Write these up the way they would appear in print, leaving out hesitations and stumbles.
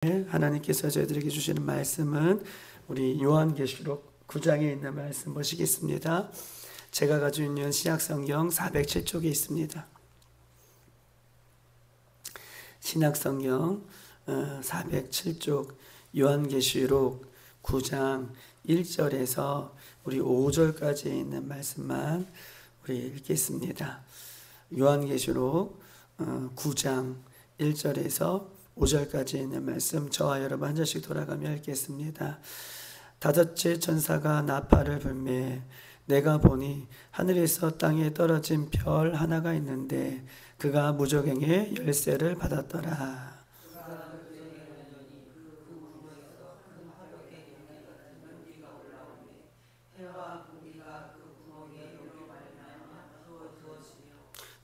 하나님께서 저희들에게 주시는 말씀은 우리 요한계시록 9장에 있는 말씀 보시겠습니다. 제가 가지고 있는 신약성경 407쪽에 있습니다. 신약성경 407쪽 요한계시록 9장 1절에서 우리 5절까지 있는 말씀만 우리 읽겠습니다. 요한계시록 9장 1절에서 5절까지 있는 말씀, 저와 여러분 한 절씩 돌아가며 읽겠습니다. 다섯째 천사가 나팔을 불매 내가 보니 하늘에서 땅에 떨어진 별 하나가 있는데 그가 무저갱의 열쇠를 받았더라.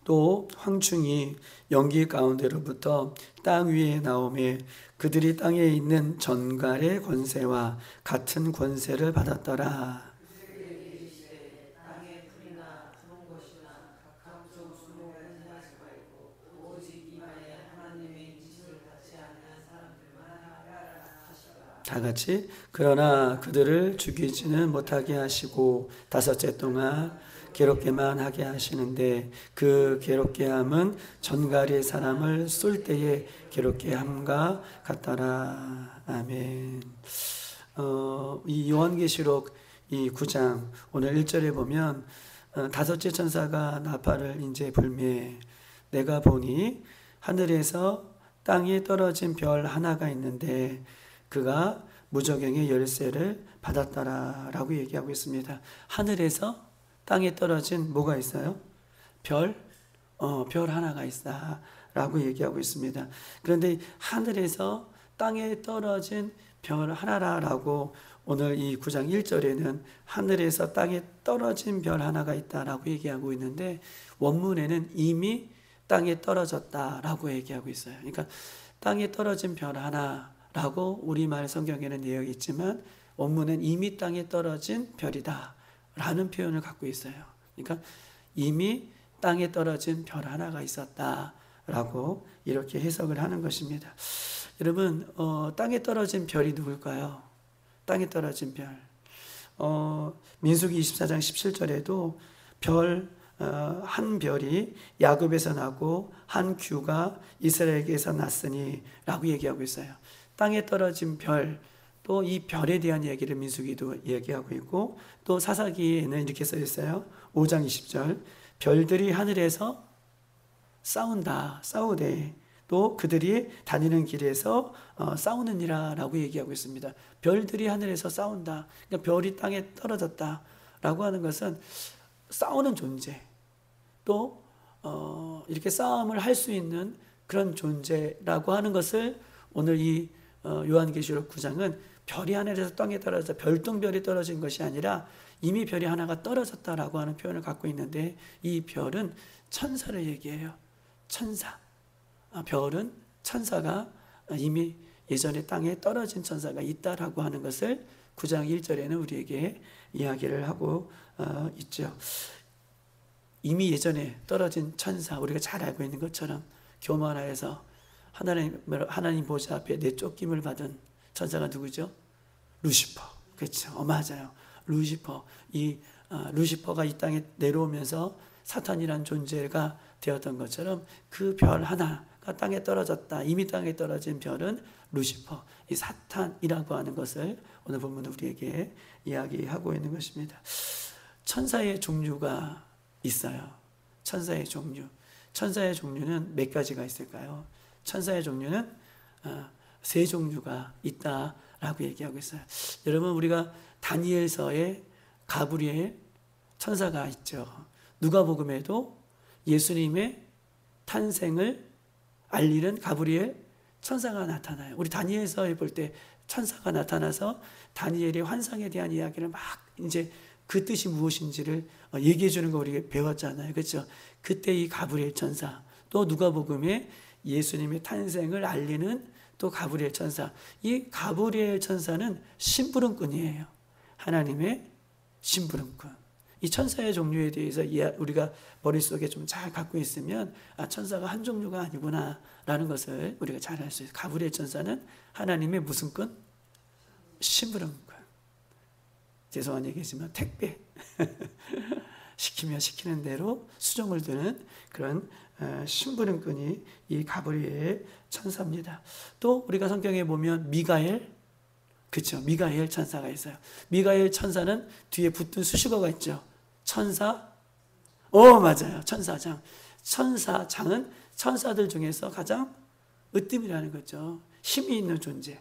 또 황충이 연기 가운데로부터 땅 위에 나오매 그들이 땅에 있는 전갈의 권세와 같은 권세를 받았더라. 다 같이 그러나 그들을 죽이지는 못하게 하시고 다섯째 동안 괴롭게만 하게 하시는데 그 괴롭게 함은 전갈의 사람을 쏠 때에 괴롭게 함과 같더라. 아멘. 이 요한계시록 이 9장 오늘 1절에 보면 다섯째 천사가 나팔을 이제 불매 내가 보니 하늘에서 땅에 떨어진 별 하나가 있는데 그가 무저갱의 열쇠를 받았더라 라고 얘기하고 있습니다. 하늘에서 땅에 떨어진 뭐가 있어요? 별 하나가 있다 라고 얘기하고 있습니다. 그런데 하늘에서 땅에 떨어진 별 하나라고 오늘 이 9장 1절에는 하늘에서 땅에 떨어진 별 하나가 있다라고 얘기하고 있는데 원문에는 이미 땅에 떨어졌다라고 얘기하고 있어요. 그러니까 땅에 떨어진 별 하나라고 우리말 성경에는 내용이 있지만 원문은 이미 땅에 떨어진 별이다 라는 표현을 갖고 있어요. 그러니까 이미 땅에 떨어진 별 하나가 있었다라고 이렇게 해석을 하는 것입니다. 여러분, 땅에 떨어진 별이 누굴까요? 땅에 떨어진 별. 민수기 24장 17절에도 한 별이 야곱에서 나고 한 규가 이스라엘에게서 났으니 라고 얘기하고 있어요. 땅에 떨어진 별, 또 이 별에 대한 얘기를 민수기도 얘기하고 있고 또 사사기에는 이렇게 써 있어요. 5장 20절 별들이 하늘에서 싸우되 또 그들이 다니는 길에서 싸우느니라 라고 얘기하고 있습니다. 별들이 하늘에서 싸운다. 그러니까 별이 땅에 떨어졌다 라고 하는 것은 싸우는 존재 또 이렇게 싸움을 할 수 있는 그런 존재라고 하는 것을 오늘 이 요한계시록 9장은 별이 하늘에서 땅에 떨어져 별똥별이 떨어진 것이 아니라 이미 별이 하나가 떨어졌다라고 하는 표현을 갖고 있는데 이 별은 천사를 얘기해요. 천사. 별은 천사가 이미 예전에 땅에 떨어진 천사가 있다라고 하는 것을 9장 1절에는 우리에게 이야기를 하고 있죠. 이미 예전에 떨어진 천사, 우리가 잘 알고 있는 것처럼 교만하여서 하나님 보좌 앞에 내쫓김을 받은 천사가 누구죠? 루시퍼. 그렇죠. 맞아요. 루시퍼. 루시퍼가 이 땅에 내려오면서 사탄이란 존재가 되었던 것처럼 그 별 하나가 땅에 떨어졌다. 이미 땅에 떨어진 별은 루시퍼. 이 사탄이라고 하는 것을 오늘 본문은 우리에게 이야기하고 있는 것입니다. 천사의 종류가 있어요. 천사의 종류. 천사의 종류는 몇 가지가 있을까요? 천사의 종류는 세 종류가 있다라고 얘기하고 있어요. 여러분, 우리가 다니엘서에 가브리엘 천사가 있죠. 누가복음에도 예수님의 탄생을 알리는 가브리엘 천사가 나타나요. 우리 다니엘서에 볼 때 천사가 나타나서 다니엘의 환상에 대한 이야기를 막 이제 그 뜻이 무엇인지를 얘기해 주는 거 우리가 배웠잖아요. 그렇죠? 그때 이 가브리엘 천사, 또 누가복음에 예수님의 탄생을 알리는 또 가브리엘 천사. 이 가브리엘 천사는 심부름꾼이에요. 하나님의 심부름꾼. 이 천사의 종류에 대해서 우리가 머릿속에 좀 잘 갖고 있으면 천사가 한 종류가 아니구나 라는 것을 우리가 잘 알 수 있어요. 가브리엘 천사는 하나님의 무슨 끈? 심부름꾼. 죄송한 얘기지만 택배. 시키면 시키는 대로 수정을 두는 그런 심부름꾼이 이 가브리엘 천사입니다. 또 우리가 성경에 보면 미가엘, 그렇죠? 미가엘 천사가 있어요. 미가엘 천사는 뒤에 붙은 수식어가 있죠. 천사, 맞아요. 천사장. 천사장은 천사들 중에서 가장 으뜸이라는 거죠. 힘이 있는 존재,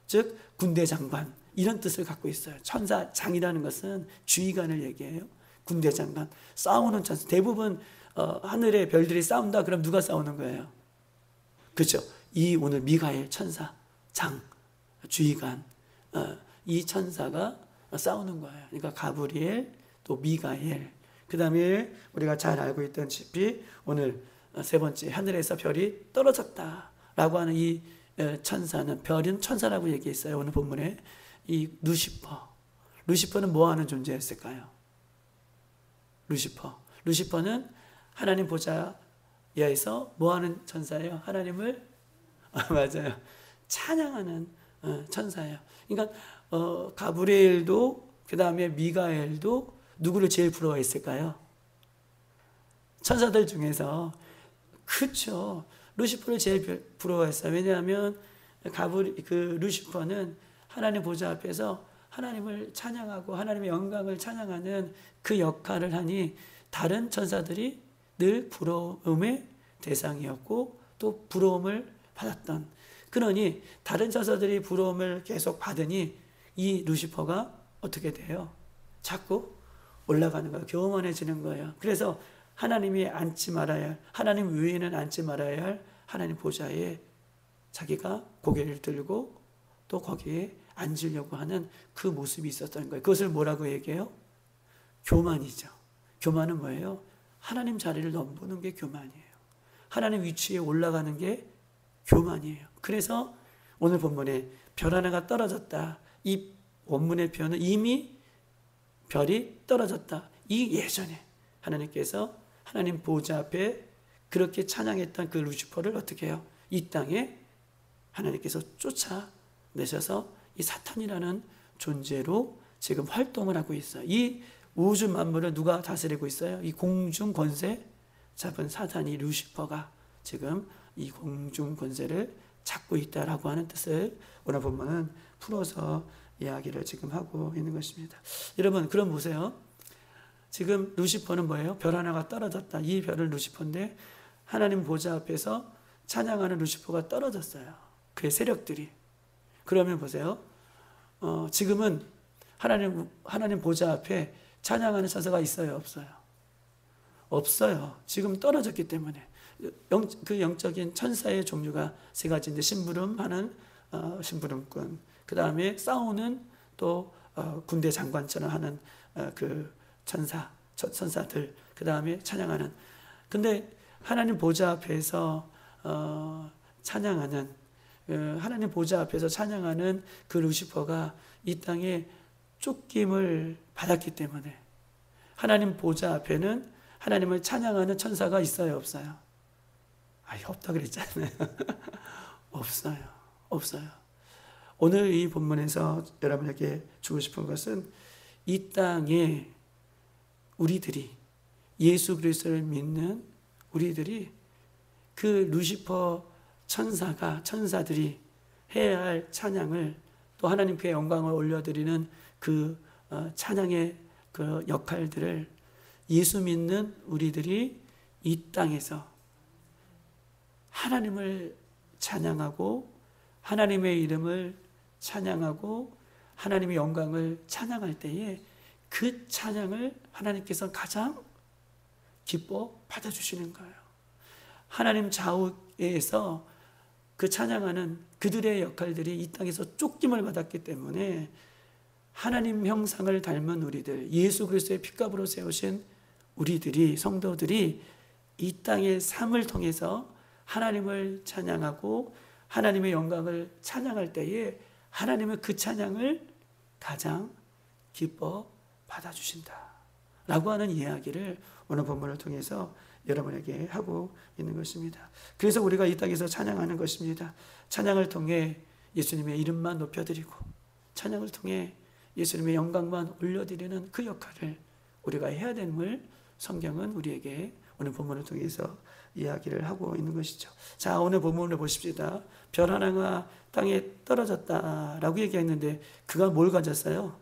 즉 군대 장관 이런 뜻을 갖고 있어요. 천사장이라는 것은 주의관을 얘기해요. 군대 장관, 싸우는 천사. 대부분 하늘의 별들이 싸운다 그럼 누가 싸우는 거예요? 그렇죠. 이 오늘 미가엘 천사장, 주의관, 이 천사가 싸우는 거예요. 그러니까 가브리엘, 또 미가엘. 그 다음에 우리가 잘 알고 있다시피 오늘 세 번째, 하늘에서 별이 떨어졌다라고 하는 이 천사는, 별은 천사라고 얘기했어요. 오늘 본문에 이 루시퍼는 뭐 하는 존재였을까요? 루시퍼는 하나님 보좌에서 뭐 하는 천사예요? 하나님을 맞아요. 찬양하는 천사예요. 그러니까 가브리엘도 그 다음에 미가엘도 누구를 제일 부러워했을까요? 천사들 중에서 그렇죠. 루시퍼를 제일 부러워했어요. 왜냐하면 루시퍼는 하나님 보좌 앞에서 하나님을 찬양하고 하나님의 영광을 찬양하는 그 역할을 하니 다른 천사들이 늘 부러움의 대상이었고 또 부러움을 받았던, 그러니 다른 천사들이 부러움을 계속 받으니 이 루시퍼가 어떻게 돼요? 자꾸 올라가는 거예요. 교만해지는 거예요. 그래서 하나님이 앉지 말아야 할, 하나님 외에는 앉지 말아야 할 하나님 보좌에 자기가 고개를 들고 또 거기에 앉으려고 하는 그 모습이 있었던 거예요. 그것을 뭐라고 얘기해요? 교만이죠. 교만은 뭐예요? 하나님 자리를 넘보는 게 교만이에요. 하나님 위치에 올라가는 게 교만이에요. 그래서 오늘 본문에 별 하나가 떨어졌다. 이 원문의 표현은 이미 별이 떨어졌다. 이 예전에 하나님께서 하나님 보좌 앞에 그렇게 찬양했던 그 루시퍼를 어떻게 해요? 이 땅에 하나님께서 쫓아내셔서 이 사탄이라는 존재로 지금 활동을 하고 있어요. 이 우주 만물을 누가 다스리고 있어요? 이 공중 권세 잡은 사탄이, 루시퍼가 지금 이 공중 권세를 잡고 있다라고 하는 뜻을 오늘 본문은 풀어서 이야기를 지금 하고 있는 것입니다. 여러분, 그럼 보세요. 지금 루시퍼는 뭐예요? 별 하나가 떨어졌다. 이 별은 루시퍼인데 하나님 보좌 앞에서 찬양하는 루시퍼가 떨어졌어요. 그의 세력들이. 그러면 보세요. 지금은 하나님 보좌 앞에 찬양하는 천사가 있어요? 없어요? 없어요. 지금 떨어졌기 때문에. 그 영적인 천사의 종류가 세 가지인데, 심부름하는 심부름꾼, 그 다음에 싸우는 또 군대 장관처럼 하는 그 천사들, 그 다음에 찬양하는. 근데 하나님 보좌 앞에서 찬양하는, 하나님 보좌 앞에서 찬양하는 그 루시퍼가 이 땅에 쫓김을 받았기 때문에 하나님 보좌 앞에는 하나님을 찬양하는 천사가 있어요? 없어요? 없다 그랬잖아요. 없어요. 오늘 이 본문에서 여러분에게 주고 싶은 것은 이 땅에 우리들이, 예수 그리스도를 믿는 우리들이 그 루시퍼 천사들이 해야 할 찬양을, 또 하나님께 영광을 올려드리는 그 찬양의 그 역할들을 예수 믿는 우리들이 이 땅에서 하나님을 찬양하고 하나님의 이름을 찬양하고 하나님의 영광을 찬양할 때에 그 찬양을 하나님께서 가장 기뻐 받아주시는 거예요. 하나님 좌우에서 그 찬양하는 그들의 역할들이 이 땅에서 쫓김을 받았기 때문에 하나님 형상을 닮은 우리들, 예수 그리스도의 핏값으로 세우신 우리들이, 성도들이 이 땅의 삶을 통해서 하나님을 찬양하고 하나님의 영광을 찬양할 때에 하나님은 그 찬양을 가장 기뻐 받아주신다 라고 하는 이야기를 오늘 본문을 통해서 여러분에게 하고 있는 것입니다. 그래서 우리가 이 땅에서 찬양하는 것입니다. 찬양을 통해 예수님의 이름만 높여드리고 찬양을 통해 예수님의 영광만 올려드리는 그 역할을 우리가 해야 됨을 성경은 우리에게 오늘 본문을 통해서 이야기를 하고 있는 것이죠. 자, 오늘 본문을 보십시다. 별 하나가 땅에 떨어졌다라고 얘기했는데 그가 뭘 가졌어요?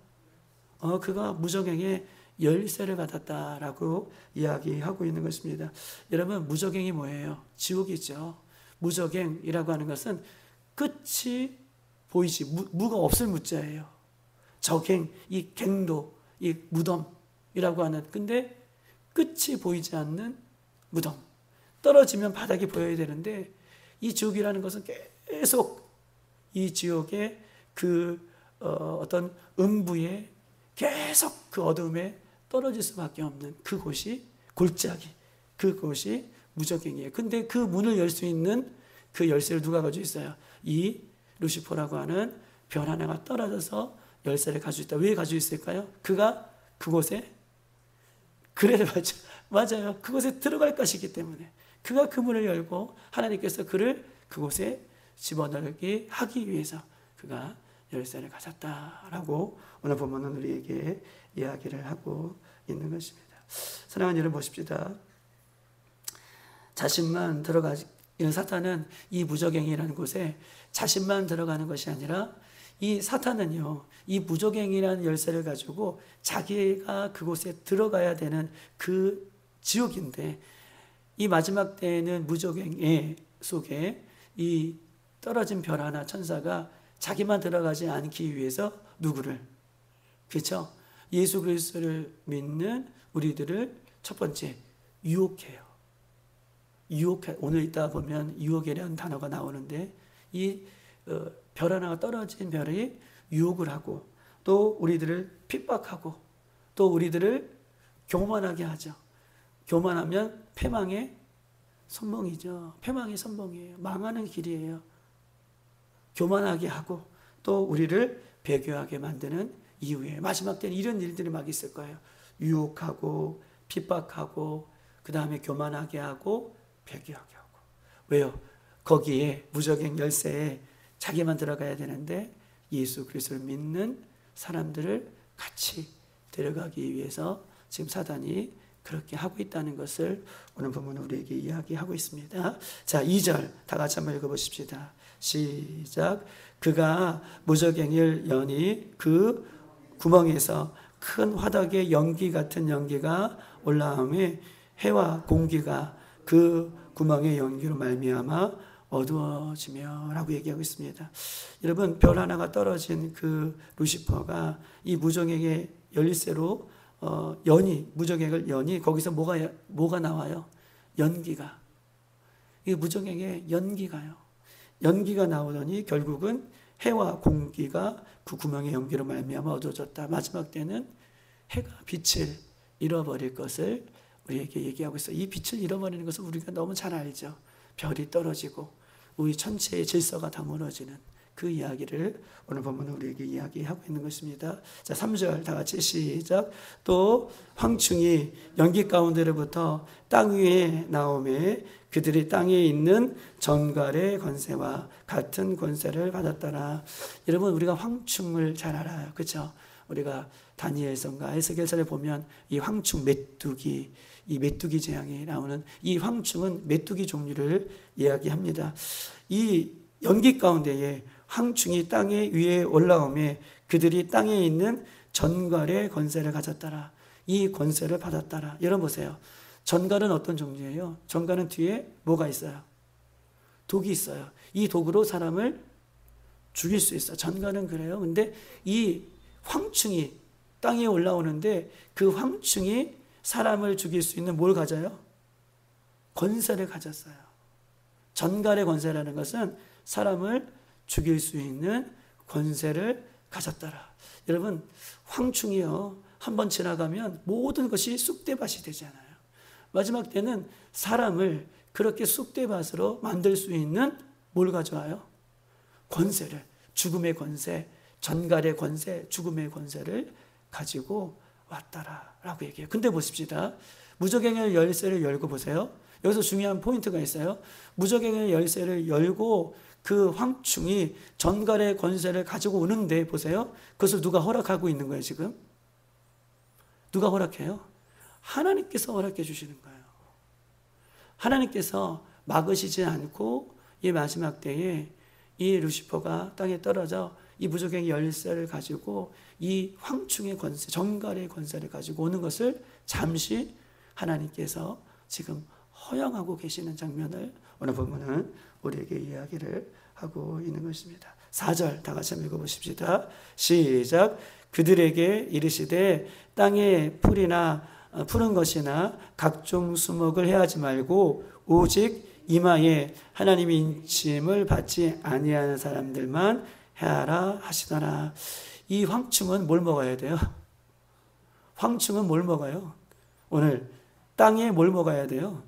그가 무저갱의 열쇠를 받았다라고 이야기하고 있는 것입니다. 여러분, 무저갱이 뭐예요? 지옥이죠. 무저갱이라고 하는 것은 끝이 보이지, 무가 없을 무자예요. 저갱, 이 갱도, 이 무덤이라고 하는, 근데 끝이 보이지 않는 무덤. 떨어지면 바닥이 보여야 되는데 이 지옥이라는 것은 계속 이 지옥의 어떤 음부에 계속 그 어둠에 떨어질 수밖에 없는 그곳이 골짜기, 그곳이 무저갱이에요. 근데 그 문을 열 수 있는 그 열쇠를 누가 가지고 있어요? 이 루시퍼라고 하는 별 하나가 떨어져서 열쇠를 가지고 있다. 왜 가지고 있을까요? 그가 그곳에, 그래, 맞아요. 그곳에 들어갈 것이기 때문에. 그가 그 문을 열고 하나님께서 그를 그곳에 집어넣기 하기 위해서 그가 열쇠를 가졌다라고 오늘 본문은 우리에게 이야기를 하고 있는 것입니다. 사랑하는 여러분, 보십시다. 자신만 들어가는 사탄은 이 무저갱이라는 곳에 자신만 들어가는 것이 아니라 이 사탄은요, 이 무저갱이라는 열쇠를 가지고 자기가 그곳에 들어가야 되는 그 지옥인데, 이 마지막 때에는 무저갱 속에 이 떨어진 별 하나 천사가 자기만 들어가지 않기 위해서 누구를, 그렇죠? 예수 그리스도를 믿는 우리들을 첫 번째 유혹해요. 오늘 이따 보면 유혹이라는 단어가 나오는데 이 별 하나가 떨어진 별이 유혹을 하고 또 우리들을 핍박하고 또 우리들을 교만하게 하죠. 교만하면 패망의 선봉이죠. 패망의 선봉이에요. 망하는 길이에요. 교만하게 하고 또 우리를 배교하게 만드는 이후에 마지막 때는 이런 일들이 막 있을 거예요. 유혹하고 핍박하고 그 다음에 교만하게 하고 배교하게 하고. 왜요? 거기에 무저갱 열쇠에 자기만 들어가야 되는데 예수 그리스도를 믿는 사람들을 같이 데려가기 위해서 지금 사단이 그렇게 하고 있다는 것을 오늘 본문은 우리에게 이야기하고 있습니다. 자, 2절 다 같이 한번 읽어보십시다. 시작. 그가 무저갱을 여니 그 구멍에서 큰 화덕의 연기 같은 연기가 올라오매 해와 공기가 그 구멍의 연기로 말미암아 어두워지며 라고 얘기하고 있습니다. 여러분, 별 하나가 떨어진 그 루시퍼가 이 무저갱의 열쇠로 무저갱을 여니 거기서 뭐가 나와요? 연기가. 이 무저갱의 연기가요. 연기가 나오더니 결국은 해와 공기가 그 구멍의 연기로 말미암아 어두워졌다. 마지막 때는 해가 빛을 잃어버릴 것을 우리에게 얘기하고 있어요. 이 빛을 잃어버리는 것을 우리가 너무 잘 알죠. 별이 떨어지고 우리 전체의 질서가 다 무너지는 그 이야기를 오늘 본문은 우리에게 이야기하고 있는 것입니다. 자, 3절 다 같이 시작. 또 황충이 연기 가운데로부터 땅 위에 나오매 그들이 땅에 있는 전갈의 권세와 같은 권세를 받았더라. 여러분, 우리가 황충을 잘 알아요. 그렇죠? 우리가 다니엘서인가 에스겔서에 보면 이 황충 메뚜기, 이 메뚜기 재앙이 나오는 이 황충은 메뚜기 종류를 이야기합니다. 이 연기 가운데에 황충이 땅에 위에 올라오매 그들이 땅에 있는 전갈의 권세를 가졌더라. 이 권세를 받았더라. 여러분 보세요. 전갈은 어떤 종류예요? 전갈은 뒤에 뭐가 있어요? 독이 있어요. 이 독으로 사람을 죽일 수 있어요. 전갈은 그래요. 근데 이 황충이 땅에 올라오는데 그 황충이 사람을 죽일 수 있는 뭘 가져요? 권세를 가졌어요. 전갈의 권세라는 것은 사람을 죽일 수 있는 권세를 가졌더라. 여러분, 황충이요, 한번 지나가면 모든 것이 쑥대밭이 되잖아요. 마지막 때는 사람을 그렇게 쑥대밭으로 만들 수 있는 뭘 가져와요? 권세를, 죽음의 권세, 전갈의 권세, 죽음의 권세를 가지고 왔더라 라고 얘기해요. 근데 보십시다. 무적행의 열쇠를 열고 보세요. 여기서 중요한 포인트가 있어요. 무적행의 열쇠를 열고 그 황충이 전갈의 권세를 가지고 오는데 보세요. 그것을 누가 허락하고 있는 거예요 지금? 누가 허락해요? 하나님께서 허락해 주시는 거예요. 하나님께서 막으시지 않고 이 마지막 때에 이 루시퍼가 땅에 떨어져 이 무적행의 열쇠를 가지고 이 황충의 권세, 전갈의 권세를 가지고 오는 것을 잠시 하나님께서 지금 허용하고 계시는 장면을 오늘 본문은 우리에게 이야기를 하고 있는 것입니다. 4절 다 같이 한번 읽어보십시다. 시작. 그들에게 이르시되 땅에 풀이나 푸른 것이나 각종 수목을 해하지 말고 오직 이마에 하나님의 인침을 받지 아니하는 사람들만 해하라 하시더라. 이 황충은 뭘 먹어야 돼요? 황충은 뭘 먹어요? 오늘 땅에 뭘 먹어야 돼요?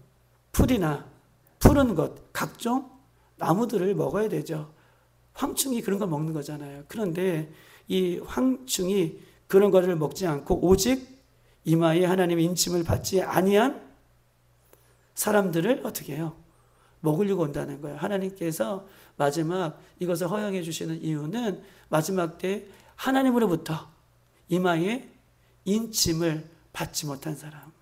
풀이나 푸른 것, 각종 나무들을 먹어야 되죠. 황충이 그런 걸 먹는 거잖아요. 그런데 이 황충이 그런 것을 먹지 않고 오직 이마에 하나님의 인침을 받지 아니한 사람들을 어떻게 해요? 먹으려고 온다는 거예요. 하나님께서 마지막 이것을 허용해 주시는 이유는 마지막 때 하나님으로부터 이마에 인침을 받지 못한 사람,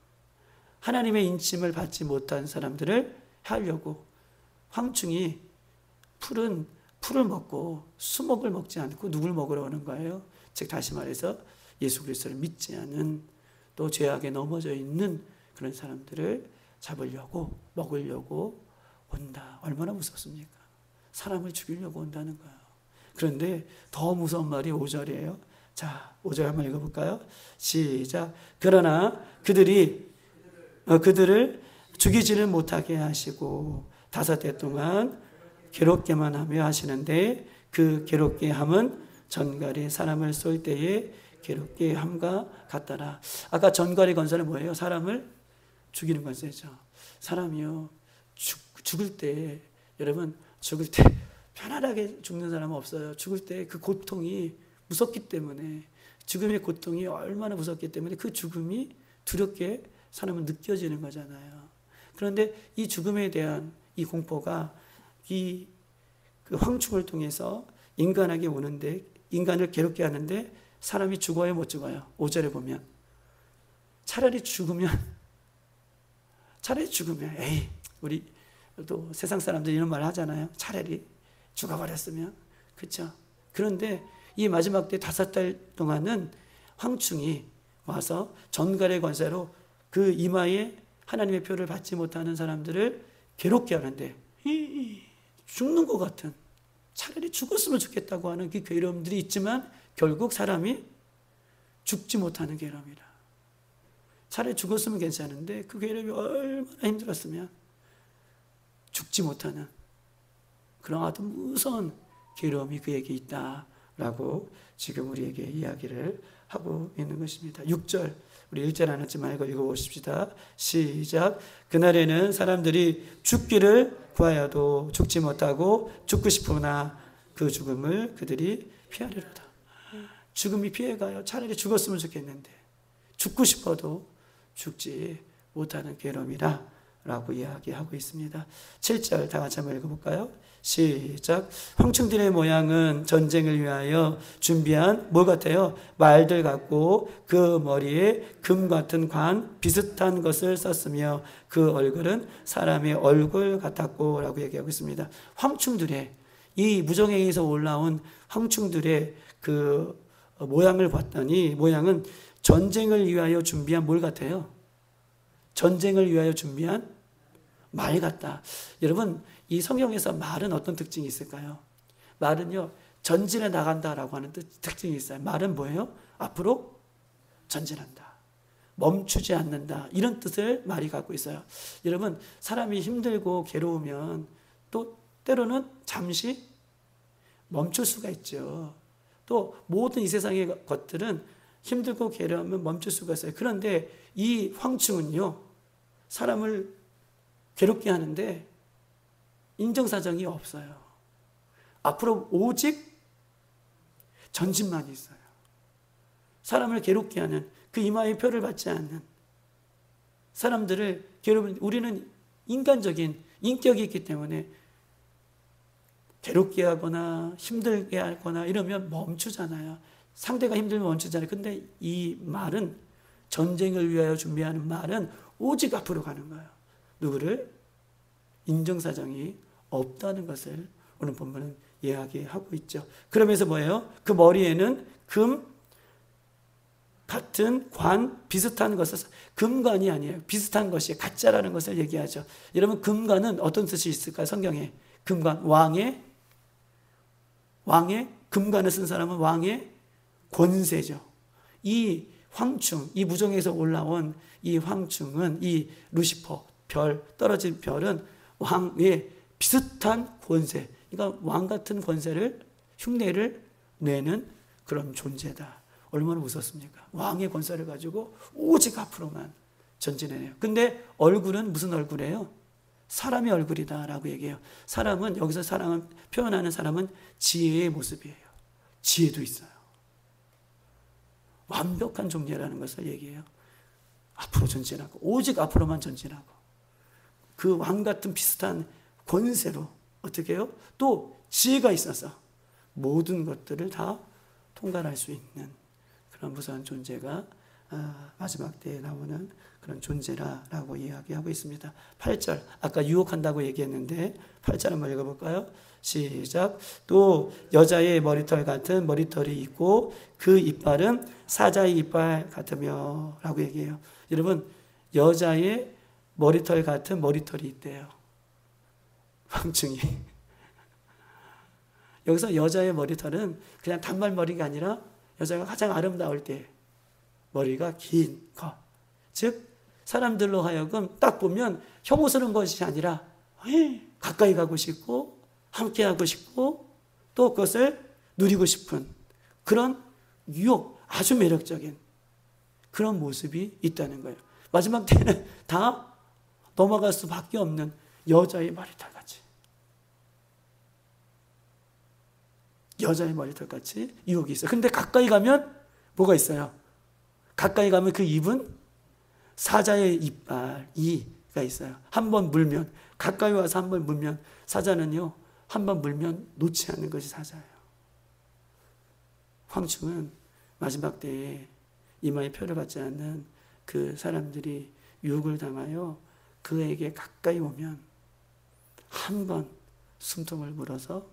하나님의 인침을 받지 못한 사람들을 하려고 황충이 풀을 먹고 수목을 먹지 않고 누굴 먹으러 오는 거예요? 즉 다시 말해서 예수 그리스도를 믿지 않은 또 죄악에 넘어져 있는 그런 사람들을 잡으려고 먹으려고 온다. 얼마나 무섭습니까? 사람을 죽이려고 온다는 거예요. 그런데 더 무서운 말이 5절이에요. 자, 5절 한번 읽어볼까요? 시작. 그러나 그들을 죽이지는 못하게 하시고 5대 동안 괴롭게만 하며 하시는데 그 괴롭게 함은 전갈이 사람을 쏠 때에 괴롭게 함과 같더라. 아까 전갈의 권세는 뭐예요? 사람을 죽이는 권세죠. 사람이요 죽을 때, 여러분 죽을 때 편안하게 죽는 사람은 없어요. 죽을 때 그 고통이 무섭기 때문에, 죽음의 고통이 얼마나 무섭기 때문에 그 죽음이 두렵게 사람은 느껴지는 거잖아요. 그런데 이 죽음에 대한 이 공포가 그 황충을 통해서 인간에게 오는데, 인간을 괴롭게 하는데 사람이 죽어요, 못 죽어요? 5절에 보면 차라리 죽으면 에이, 우리 또 세상 사람들이 이런 말 하잖아요. 차라리 죽어버렸으면. 그렇죠? 그런데 이 마지막 때 5달 동안은 황충이 와서 전갈의 권세로 그 이마에 하나님의 표를 받지 못하는 사람들을 괴롭게 하는데 죽는 것 같은, 차라리 죽었으면 좋겠다고 하는 그 괴로움들이 있지만 결국 사람이 죽지 못하는 괴로움이라. 차라리 죽었으면 괜찮은데 그 괴로움이 얼마나 힘들었으면 죽지 못하는 그런 아주 무서운 괴로움이 그에게 있다라고 지금 우리에게 이야기를 하고 있는 것입니다. 6절, 우리 1절 하나쯤 말고 읽어보십시다. 시작. 그날에는 사람들이 죽기를 구하여도 죽지 못하고 죽고 싶으나 그 죽음을 그들이 피하리로다. 죽음이 피해가요. 차라리 죽었으면 좋겠는데 죽고 싶어도 죽지 못하는 괴로움이라 라고 이야기하고 있습니다. 7절 다 같이 한번 읽어볼까요? 시작. 황충들의 모양은 전쟁을 위하여 준비한 뭐 같아요? 말들 같고 그 머리에 금 같은 관 비슷한 것을 썼으며 그 얼굴은 사람의 얼굴 같았고 라고 얘기하고 있습니다. 황충들의, 이 무정행에서 올라온 황충들의 그 모양을 봤더니 모양은 전쟁을 위하여 준비한 뭘 같아요? 전쟁을 위하여 준비한 말 같다. 여러분, 이 성경에서 말은 어떤 특징이 있을까요? 말은요, 전진해 나간다라고 하는 특징이 있어요. 말은 뭐예요? 앞으로 전진한다. 멈추지 않는다. 이런 뜻을 말이 갖고 있어요. 여러분, 사람이 힘들고 괴로우면 또 때로는 잠시 멈출 수가 있죠. 또 모든 이 세상의 것들은 힘들고 괴로우면 멈출 수가 있어요. 그런데 이 황충은요, 사람을 괴롭게 하는데 인정사정이 없어요. 앞으로 오직 전진만 있어요. 사람을 괴롭게 하는, 그 이마에 표를 받지 않는 사람들을 괴롭히는, 우리는 인간적인 인격이 있기 때문에 괴롭게 하거나 힘들게 하거나 이러면 멈추잖아요. 상대가 힘들면 멈추잖아요. 근데 이 말은, 전쟁을 위하여 준비하는 말은 오직 앞으로 가는 거예요. 누구를? 인정사정이 없다는 것을 오늘 본문은 이야기하고 있죠. 그러면서 뭐예요? 그 머리에는 금 같은 관, 비슷한 것을, 금관이 아니에요. 비슷한 것이 가짜라는 것을 얘기하죠. 여러분, 금관은 어떤 뜻이 있을까요? 성경에 금관, 왕의 금관을 쓴 사람은 왕의 권세죠. 이 황충, 이 무정에서 올라온 이 황충은, 이 루시퍼 별, 떨어진 별은 왕의 비슷한 권세, 그러니까 왕 같은 권세를, 흉내를 내는 그런 존재다. 얼마나 무섭습니까? 왕의 권세를 가지고 오직 앞으로만 전진해요. 근데 얼굴은 무슨 얼굴이에요? 사람의 얼굴이다라고 얘기해요. 사람은, 여기서 사람은, 표현하는 사람은 지혜의 모습이에요. 지혜도 있어요. 완벽한 존재라는 것을 얘기해요. 앞으로 전진하고, 오직 앞으로만 전진하고, 그 왕 같은 비슷한 권세로 어떻게 해요? 또 지혜가 있어서 모든 것들을 다 통과할 수 있는 그런 무서운 존재가 마지막 때에 나오는 그런 존재라고 이야기하고 있습니다. 8절, 아까 유혹한다고 얘기했는데 8절 한번 읽어볼까요? 시작. 또 여자의 머리털 같은 머리털이 있고 그 이빨은 사자의 이빨 같으며 라고 얘기해요. 여러분, 여자의 머리털 같은 머리털이 있대요. 황충이. 여기서 여자의 머리털은 그냥 단발머리가 아니라 여자가 가장 아름다울 때 머리가 긴 거. 즉 사람들로 하여금 딱 보면 혐오스러운 것이 아니라 가까이 가고 싶고 함께 하고 싶고 또 그것을 누리고 싶은 그런 유혹, 아주 매력적인 그런 모습이 있다는 거예요. 마지막 때는 다 넘어갈 수밖에 없는 여자의 머리털같이, 여자의 머리털같이 유혹이 있어요. 근데 가까이 가면 뭐가 있어요? 가까이 가면 그 입은 사자의 이빨이가 있어요. 한번 물면, 가까이 와서 한번 물면, 사자는요 한번 물면 놓지 않는 것이 사자예요. 황충은 마지막 때에 이마에 표를 받지 않는 그 사람들이 유혹을 당하여 그에게 가까이 오면 한 번 숨통을 물어서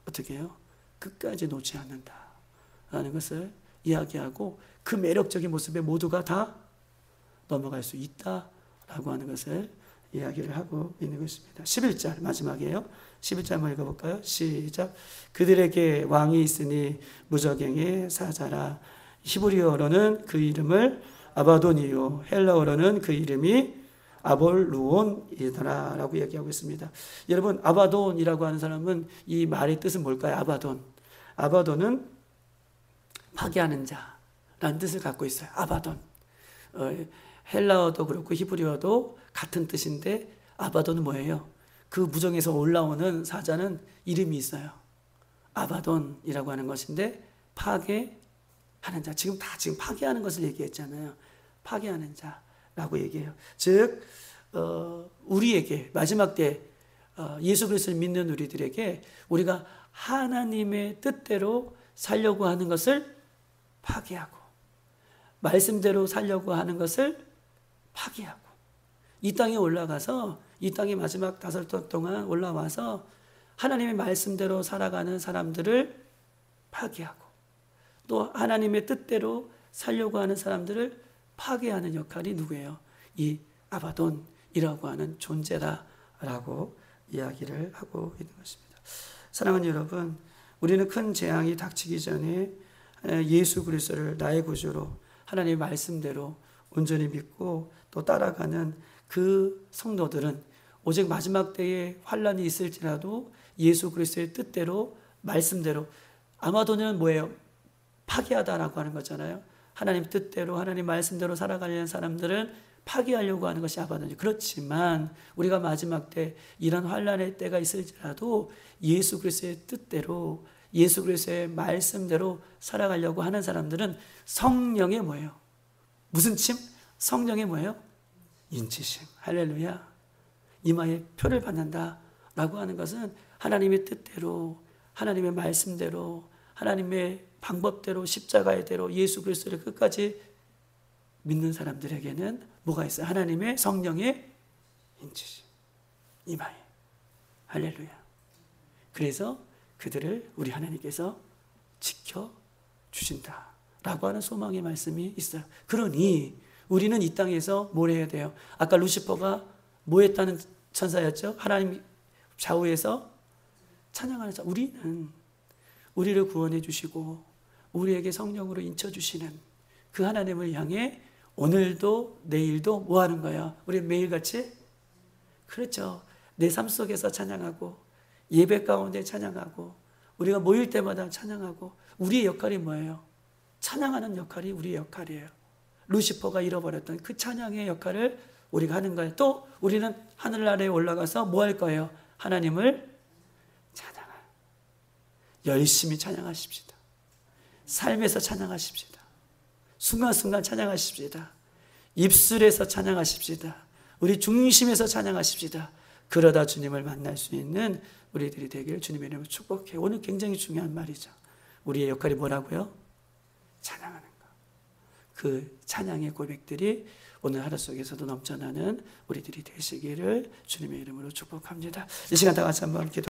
어떻게 해요? 끝까지 놓지 않는다라는 것을 이야기하고 그 매력적인 모습에 모두가 다 넘어갈 수 있다라고 하는 것을 이야기를 하고 있는 것입니다. 11절 마지막이에요. 11절 한번 읽어볼까요? 시작. 그들에게 왕이 있으니 무저갱의 사자라. 히브리어로는 그 이름을 아바돈이요 헬라어로는 그 이름이 아볼루온이더라 라고 얘기하고 있습니다. 여러분, 아바돈이라고 하는 사람은 이 말의 뜻은 뭘까요? 아바돈은 파괴하는 자라는 뜻을 갖고 있어요. 아바돈. 헬라어도 그렇고 히브리어도 같은 뜻인데 아바돈은 뭐예요? 그 무정에서 올라오는 사자는 이름이 있어요. 아바돈이라고 하는 것인데 파괴하는 자. 지금 파괴하는 것을 얘기했잖아요. 파괴하는 자라고 얘기해요. 즉 우리에게 마지막 때 예수 그리스도를 믿는 우리들에게 우리가 하나님의 뜻대로 살려고 하는 것을 파괴하고 말씀대로 살려고 하는 것을 파괴하고 이 땅에 올라가서 이 땅에 마지막 5달 동안 올라와서 하나님의 말씀대로 살아가는 사람들을 파괴하고 또 하나님의 뜻대로 살려고 하는 사람들을 파괴하는 역할이 누구예요? 이 아바돈이라고 하는 존재다라고 이야기를 하고 있는 것입니다. 사랑하는 여러분, 우리는 큰 재앙이 닥치기 전에 예수 그리스도를 나의 구주로 하나님의 말씀대로 온전히 믿고 또 따라가는 그 성도들은 오직 마지막 때에 환란이 있을지라도 예수 그리스도의 뜻대로 말씀대로, 아마도는 뭐예요? 파괴하다라고 하는 거잖아요. 하나님 뜻대로 하나님 말씀대로 살아가려는 사람들을 파괴하려고 하는 것이 아바돈이죠. 그렇지만 우리가 마지막 때 이런 환란의 때가 있을지라도 예수 그리스도의 뜻대로 예수 그리스도의 말씀대로 살아가려고 하는 사람들은 성령의 뭐예요? 무슨 침? 성령의 뭐예요? 인치심. 할렐루야. 이마에 표를 받는다라고 하는 것은 하나님의 뜻대로, 하나님의 말씀대로, 하나님의 방법대로, 십자가의 대로 예수 그리스도를 끝까지 믿는 사람들에게는 뭐가 있어요? 하나님의 성령의 인치심. 이마에. 할렐루야. 그래서 그들을 우리 하나님께서 지켜주신다라고 하는 소망의 말씀이 있어요. 그러니 우리는 이 땅에서 뭘 해야 돼요? 아까 루시퍼가 뭐 했다는 천사였죠? 하나님 좌우에서 찬양하는 자. 우리는 우리를 구원해 주시고 우리에게 성령으로 인쳐주시는 그 하나님을 향해 오늘도 내일도 뭐 하는 거야? 우리 매일같이? 그렇죠. 내 삶 속에서 찬양하고 예배 가운데 찬양하고 우리가 모일 때마다 찬양하고 우리의 역할이 뭐예요? 찬양하는 역할이 우리의 역할이에요. 루시퍼가 잃어버렸던 그 찬양의 역할을 우리가 하는 거예요. 또 우리는 하늘 아래에 올라가서 뭐 할 거예요? 하나님을 찬양할. 열심히 찬양하십시다. 삶에서 찬양하십시다. 순간순간 찬양하십시다. 입술에서 찬양하십시다. 우리 중심에서 찬양하십시다. 그러다 주님을 만날 수 있는 우리들이 되기를 주님의 이름으로 축복해요. 오늘 굉장히 중요한 말이죠. 우리의 역할이 뭐라고요? 찬양하는 것. 그 찬양의 고백들이 오늘 하루 속에서도 넘쳐나는 우리들이 되시기를 주님의 이름으로 축복합니다. 이 시간 다 같이 한번 기도